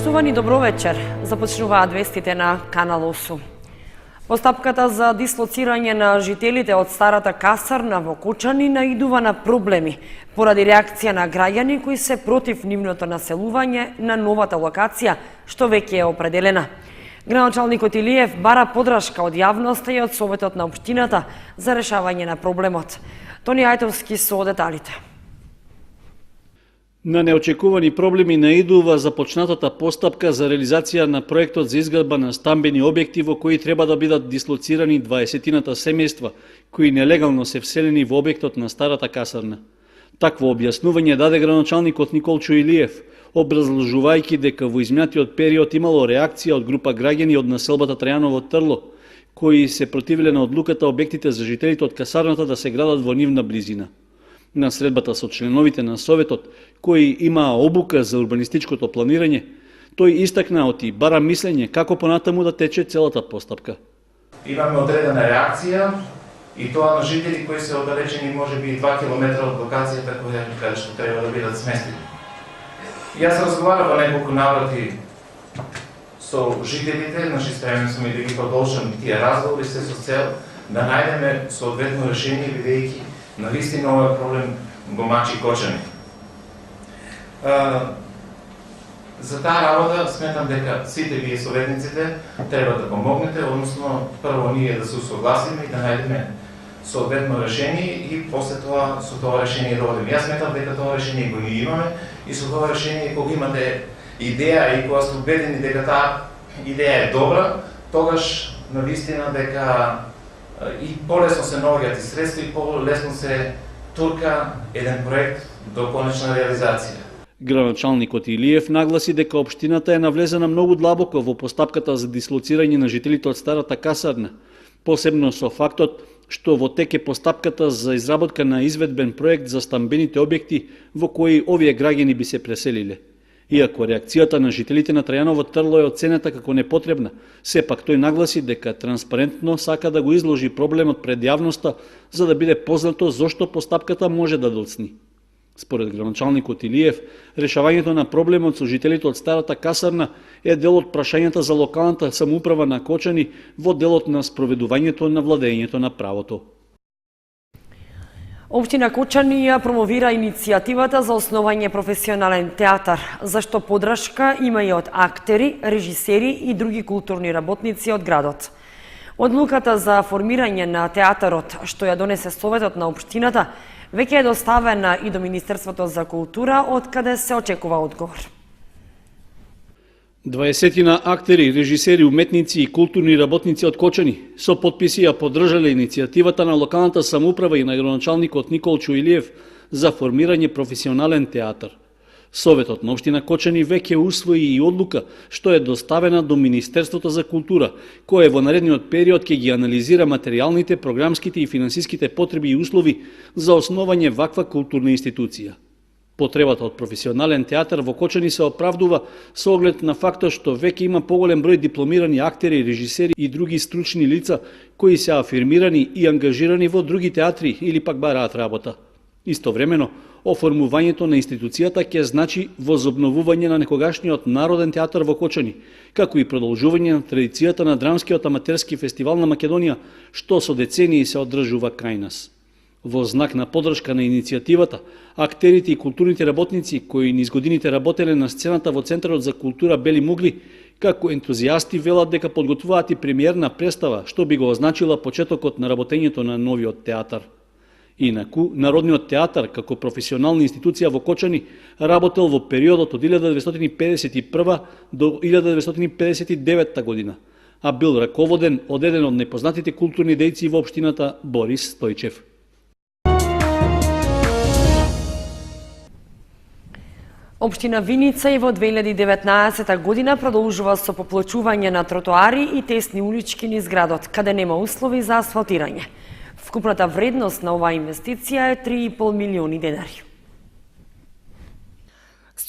Почитувани, добро вечер. Започнуваат вестите на Канал 8. Постапката за дислоцирање на жителите од старата касарна во Кочани наидува на проблеми поради реакција на граѓани кои се против нивното населување на новата локација, што веќе е определена. Градоначалникот Илиев бара подршка од јавноста и од Советот на општината за решавање на проблемот. Тони Ајтовски со деталите. На неочекувани проблеми наидува започнатата постапка за реализација на проектот за изградба на стамбени објекти во кои треба да бидат дислоцирани 20-тината семејства кои нелегално се вселени во објектот на старата касарна. Такво објаснување даде градоначалникот Николчо Илиев, образложувајќи дека во изминатиот период имало реакција од група граѓани од населбата Трајаново Трло, кои се противиле на одлуката објектите за жителите од касарната да се градат во нивна близина. На средбата со членовите на Советот, кои имаа обука за урбанистичкото планирање, тој истакна оти бара мислење како понатаму да тече целата постапка. Имаме одредена реакција и тоа на жители кои се оддалечени можеби 2 километра од локацијата каде што треба да бидат сместени. Јас разговарав во неколку наврати со жителите, спремен сум и да ги продолжам тие разговори се со цел да најдеме соодветно решение, бидејќи навистина овој проблем го мачи Кочани. За таа работа сметам дека сите вие советниците треба да помогнете, односно прво ние да се усогласиме и да најдеме соодветно решение и после тоа со тоа решение да одиме. Јас сметам дека тоа решение го ние имаме и со тоа решение кога имате идеја и кога сте убедени дека таа идеја е добра, тогаш навистина дека и полесно се наоѓаат и средства и полесно се турка еден проект до конечна реализација. Градоначалникот Илиев нагласи дека општината е навлезена многу длабоко во постапката за дислоцирање на жителите од старата касарна, посебно со фактот што во тек е постапката за изработка на изведбен проект за стамбените објекти во кои овие граѓани би се преселиле. Иако реакцијата на жителите на Трајаново Трло е оценета како непотребна, сепак тој нагласи дека транспарентно сака да го изложи проблемот пред јавноста за да биде познато зошто постапката може да доцни. Според градоначалникот Илиев, решавањето на проблемот со жителите од старата касарна е дел од прашањата за локалната самоуправа на Кочани во делот на спроведувањето на владењето на правото. Општина Кочани ја промовира иницијативата за основање професионален театар, зашто подршка има и од актери, режисери и други културни работници од градот. Одлуката за формирање на театарот, што ја донесе Советот на општината, веќе е доставена и до Министерството за култура, од каде се очекува одговор. 20 актери, режисери, уметници и културни работници од Кочани со потписи ја поддржале иницијативата на локалната самоуправа и на градоначалникот Николчо Илиев за формирање професионален театар. Советот на општина Кочани веќе усвои и одлука што е доставена до Министерството за култура, кое во наредниот период ќе ги анализира материјалните, програмските и финансиските потреби и услови за основање ваква културна институција. Потребата од професионален театар во Кочани се оправдува со оглед на фактот што веќе има поголем број дипломирани актери, режисери и други стручни лица кои се афирмирани и ангажирани во други театри или пак бараат работа. Истовремено, оформувањето на институцијата ќе значи возобновување на некогашниот народен театар во Кочани, како и продолжување на традицијата на драмскиот аматерски фестивал на Македонија, што со децении се одржува кај нас. Во знак на поддршка на иницијативата, актерите и културните работници кои низ годините работеле на сцената во Центарот за култура Бели Мугли, како ентузијасти велат дека подготвуваат и премиерна представа, што би го означила почетокот на работењето на новиот театар. Инаку, Народниот театар, како професионална институција во Кочани, работел во периодот од 1951 до 1959 година, а бил раководен од еден од најпознатите културни дејци во општината Борис Стојчев. Општина Виница и во 2019 година продолжува со поплачување на тротоари и тесни улички низ градот, каде нема услови за асфалтирање. Вкупната вредност на оваа инвестиција е 3,5 милиони денари.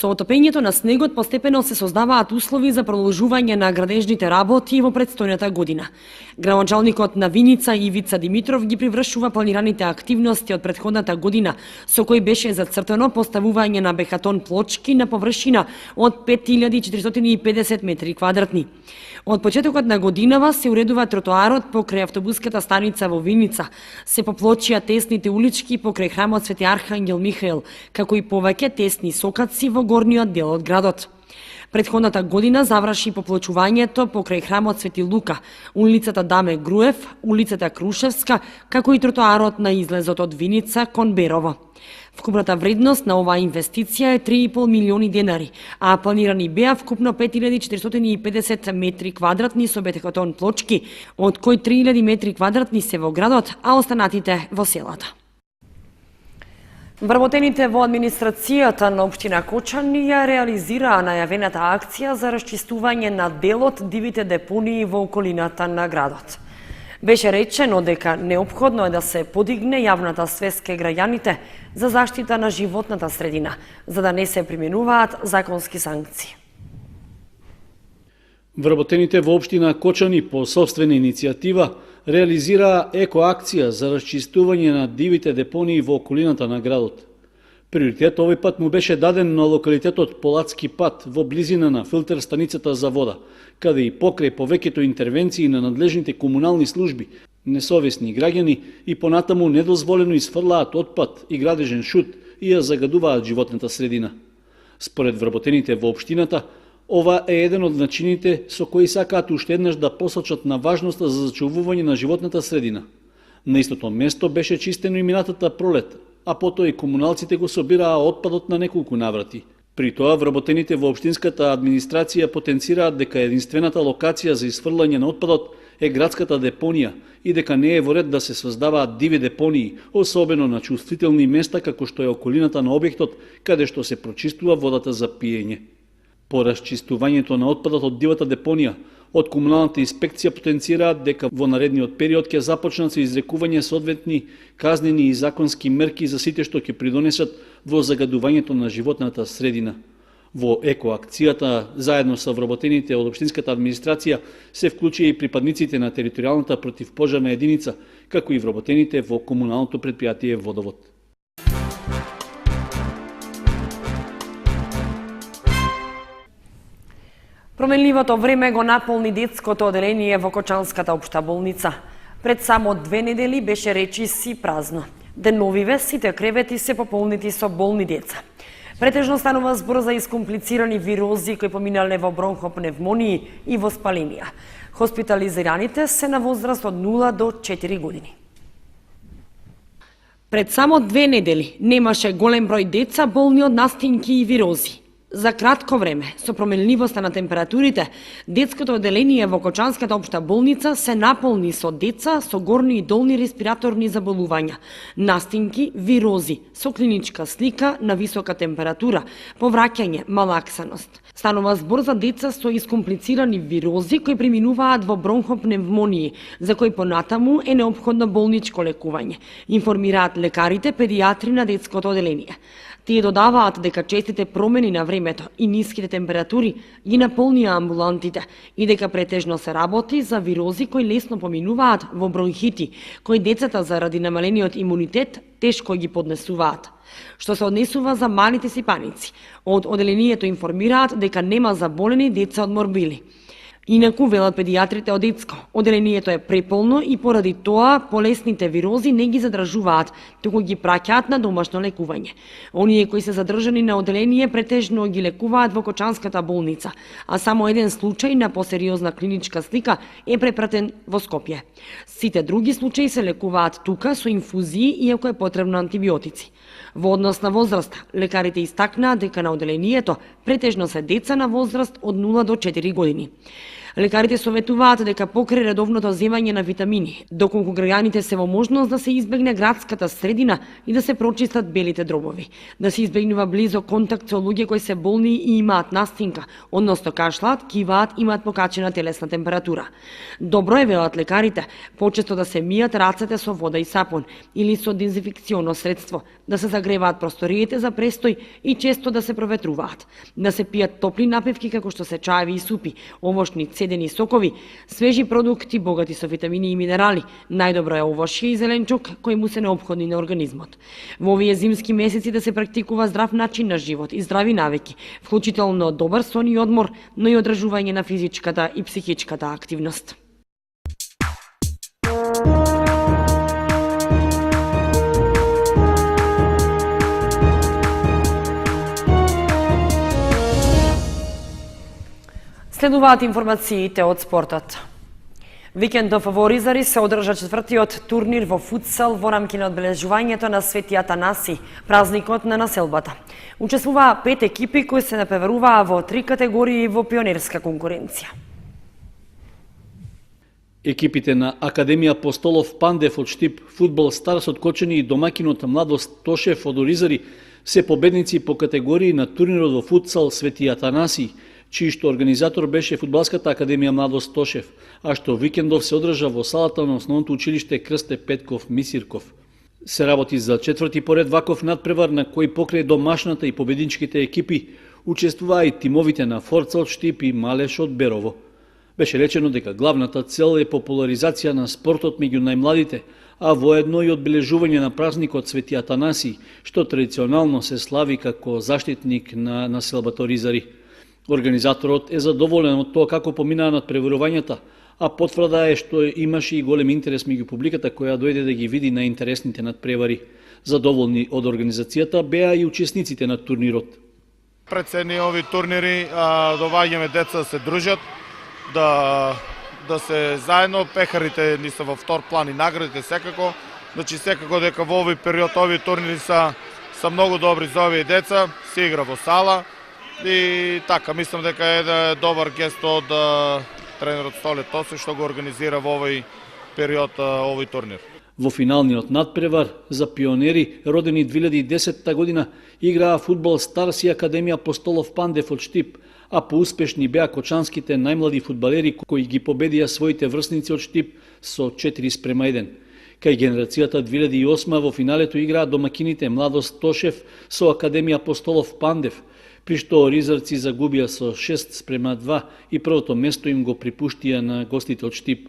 Со отопењето на снегот постепено се создаваат услови за продолжување на градежните работи во претстојната година. Градоначалникот на Виница Ивица Димитров ги привршува планираните активности од претходната година, со кои беше зацртано поставување на бехатон плочки на површина од 5450 метри квадратни. Од почетокот на годинава се уредува тротоарот покрај автобуската станица во Виница, се поплочија тесните улички покрај храмот Свети Архангел Михаел, како и повеќе тесни сокаци во горниот дел од градот. Претходната година заврши поплочувањето покрај храмот Свети Лука, улицата Даме Груев, улицата Крушевска, како и тротоарот на излезот од Виница кон Берово. Вкупната вредност на оваа инвестиција е 3,5 милиони денари, а планирани беа вкупно 5450 метри квадратни со бетекатон плочки, од кои 3000 метри квадратни се во градот, а останатите во селата. Вработените во администрацијата на општина Кочани ја реализираа најавената акција за расчистување на дел од дивите депонии во околината на градот. Беше речено дека неопходно е да се подигне јавната свест кај граѓаните за заштита на животната средина, за да не се применуваат законски санкции. Вработените во општина Кочани по собствена иницијатива реализираа екоакција за расчистување на дивите депонии во околината на градот. Приоритет овој пат му беше даден на локалитетот Полацки пат во близина на филтер станицата за вода, каде и покрај повеќето интервенции на надлежните комунални служби, несовесни граѓани и понатаму недозволено изфрлаат отпад и градежен шут и ја загадуваат животната средина. Според вработените во општината, ова е еден од начините со кои сакаат уште еднаш да посочат на важноста за зачувување на животната средина. На истото место беше чистено и минатата пролет, а потоа и комуналците го собираа отпадот на неколку наврати. При тоа вработените во општинската администрација потенцираат дека единствената локација за изфрлање на отпадот е градската депонија и дека не е во ред да се создаваат диви депонии, особено на чувствителни места како што е околината на објектот, каде што се прочистува водата за пиење. По расчистувањето на отпадот од дивата депонија, од комуналната инспекција потенцираат дека во наредниот период ќе започнат со изрекување соодветни казнени и законски мерки за сите што ќе придонесат во загадувањето на животната средина. Во екоакцијата, заедно со вработените од општинската администрација, се вклучија и припадниците на територијалната противпожарна единица, како и вработените во комуналното претпријатие Водовод. Променливото време го наполни детското оделение во Кочанската општа болница. Пред само 2 недели беше речиси празно. Деновиве сите кревети се пополнити со болни деца. Претежно станува збор за искомплицирани вирози кои поминале во бронхопневмонии и воспаленија. Хоспитализираните се на возраст од 0 до 4 години. Пред само 2 недели немаше голем број деца болни од настинки и вирози. За кратко време, со променливоста на температурите, детското оделение во Кочанската општа болница се наполни со деца со горни и долни респираторни заболувања, настинки, вирози, со клиничка слика на висока температура, повраќање, малаксаност. Станува збор за деца со искомплицирани вирози кои преминуваат во бронхопневмонии, за кои понатаму е неопходно болничко лекување, информираат лекарите педиатри на детското оделение. Тие додаваат дека честите промени на времето и ниските температури ги наполнија амбулантите и дека претежно се работи за вирози кои лесно поминуваат во бронхити, кои децата заради намалениот имунитет тешко ги поднесуваат. Што се однесува за малите сипаници, од оделението информираат дека нема заболени деца од морбили. Инаку, велат педиатрите од детско, оделението е преполно и поради тоа полесните вирози не ги задржуваат, туку ги праќаат на домашно лекување. Оние кои се задржани на оделение претежно ги лекуваат во Кочанската болница, а само еден случај на посериозна клиничка слика е препратен во Скопје. Сите други случаи се лекуваат тука со инфузии иако е потребно антибиотици. Во однос на возраста, лекарите истакнаа дека на оделението претежно се деца на возраст од 0 до 4 години. Лекарите советуваат дека покрај редовното земање на витамини, доколку граѓаните се во можност да се избегне градската средина и да се прочистат белите дробови, да се избегнува близо контакт со луѓе кои се болни и имаат настинка, односно кашлаат, киваат, имаат покачена телесна температура. Добро е, велат лекарите, почесто да се мијат рацете со вода и сапун или со дезинфекционо средство, да се загреваат просториите за престој и често да се проветруваат, да се пијат топли напивки како што се чаеви и супи, овошни, цедени сокови, свежи продукти богати со витамини и минерали. Најдобро е овошје и зеленчук кои му се неопходни на организмот. Во овие зимски месеци да се практикува здрав начин на живот и здрави навики, вклучително добар сон и одмор, но и одржување на физичката и психичката активност. Следуваат информациите од спортот. Викендов во Ризари се одржа четвртиот турнир во футсал во рамки на одбележувањето на Свети Атанаси, празникот на населбата. Учествуваа 5 екипи кои се напреваруваа во 3 категории во пионерска конкуренција. Екипите на Академија Апостолов Пандев од Штип, Фудбал Старс од Кочани и домакинот Младост Тошев од Оризари се победници по категории на турнирот во футсал Свети Атанаси, чиј што организатор беше Фудбалската академија Младост Тошев, а што викендов се одржа во салата на основното училиште Крсте Петков Мисирков. Се работи за четврти поред ваков надпревар на кој покрај домашната и победничките екипи учествуваа и тимовите на Форца од Штип и Малеш од Берово. Беше речено дека главната цел е популаризација на спортот меѓу најмладите, а воедно и одбележување на празникот Свети Атанаси, што традиционално се слави како заштитник на населбата Ризари. Организаторот е задоволен од тоа како поминаа надпреварувањата, а потврда е што имаше и голем интерес меѓу публиката која дојде да ги види на интересните надпревари. Задоволни од организацијата беа и учесниците на турнирот. Пред се ови турнири доваѓаме деца да се дружат, да се заедно, пехарите ни се во втор план и наградите секако. Значи секако дека во овој период овие турнири са многу добри за овие деца, се игра во сала. И така, мислам дека е добар гест од тренерот Столе Тосе што го организира во овој период овој турнир. Во финалниот надпревар за пионери, родени 2010 година, играа Фудбал Старс и Академија Апостолов Пандев од Штип, а поуспешни беа кочанските најмлади фудбалери кои ги победија своите врсници од Штип со 4:1. Кај генерацијата 2008 во финалето играа домакините Младост Тошев со Академија Апостолов Пандев, при што ризарци загубија со 6:2 и првото место им го припуштија на гостите од Штип.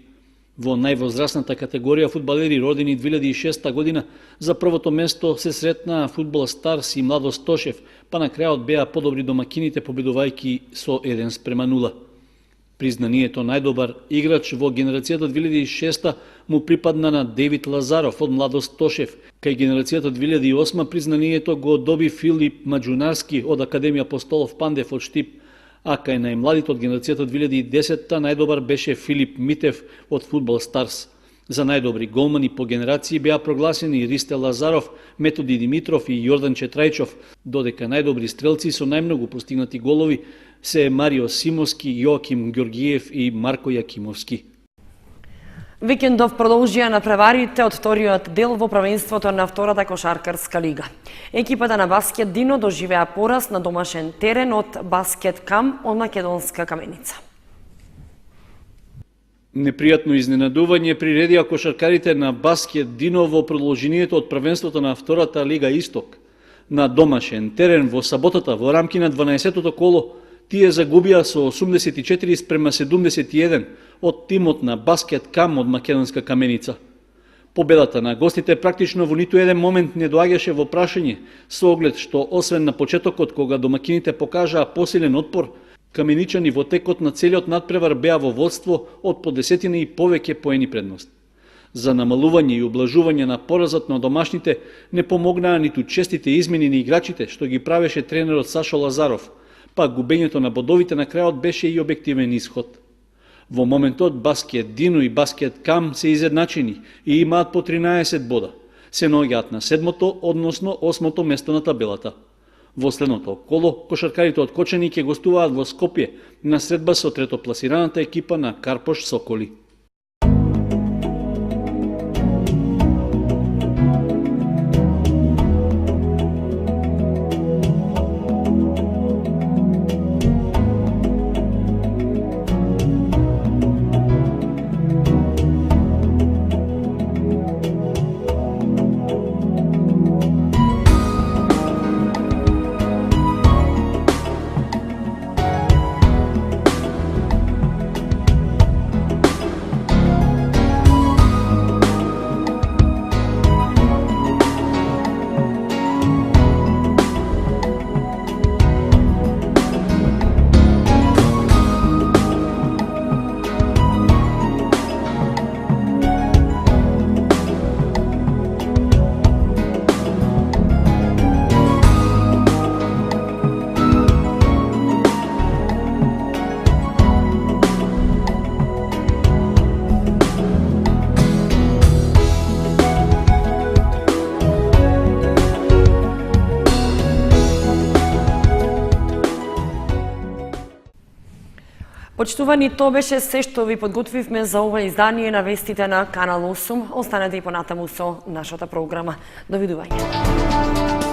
Во највозрасната категорија фудбалери родени 2006 година за првото место се сретнаа Фудбал Старс и Младост Тошев, па на крајот беа подобри домакините победувајќи со 1:0. Признанието најдобар играч во генерацијата 2006 му припадна на Девид Лазаров од Младост Тошев. Кај генерацијата 2008 признанието го доби Филип Маджунарски од Академија Апостолов Пандев од Штип, а кај најмладите од генерацијата 2010 најдобар беше Филип Митев од Фудбал Старс. За најдобри голмани по генерации беа прогласени Ристе Лазаров, Методи Димитров и Јордан Четрајчов, додека најдобри стрелци со најмногу постигнати голови се Марио Симовски, Јоаким Ѓоргиев и Марко Јакимовски. Викендов продолжија надпреварите од вториот дел во првенството на втората кошаркарска лига. Екипата на Баскет Дино доживеа пораз на домашен терен од Баскет Кам од Македонска Каменица. Непријатно изненадување приредија кошаркарите на Баскет Дино во продолжението од првенството на втората лига Исток. На домашен терен во саботата во рамки на 12-тото коло тие загубија со 84:71 од тимот на Баскет Кам од Македонска Каменица. Победата на гостите практично во ниту еден момент не доаѓаше во прашање, со оглед што освен на почетокот кога домакините покажаа посилен отпор, каменичани во текот на целиот надпревар беа во водство од по десетина и повеќе поени предност. За намалување и облажување на поразот на домашните не помогнаа ниту честите измени на играчите што ги правеше тренерот Сашо Лазаров, па губењето на бодовите на крајот беше и објективен исход. Во моментот Баскет Дино и Баскет Кам се изедначени и имаат по 13 бода. Се наоѓаат на 7-то, односно 8-то место на табелата. Во следното коло, кошаркарите од Кочани ќе гостуваат во Скопје на средба со третопласираната екипа на Карпош Соколи. Почитувани, тоа беше се што ви подготвивме за ова издание на вестите на Канал 8. Останете и понатаму со нашата програма. Довидување.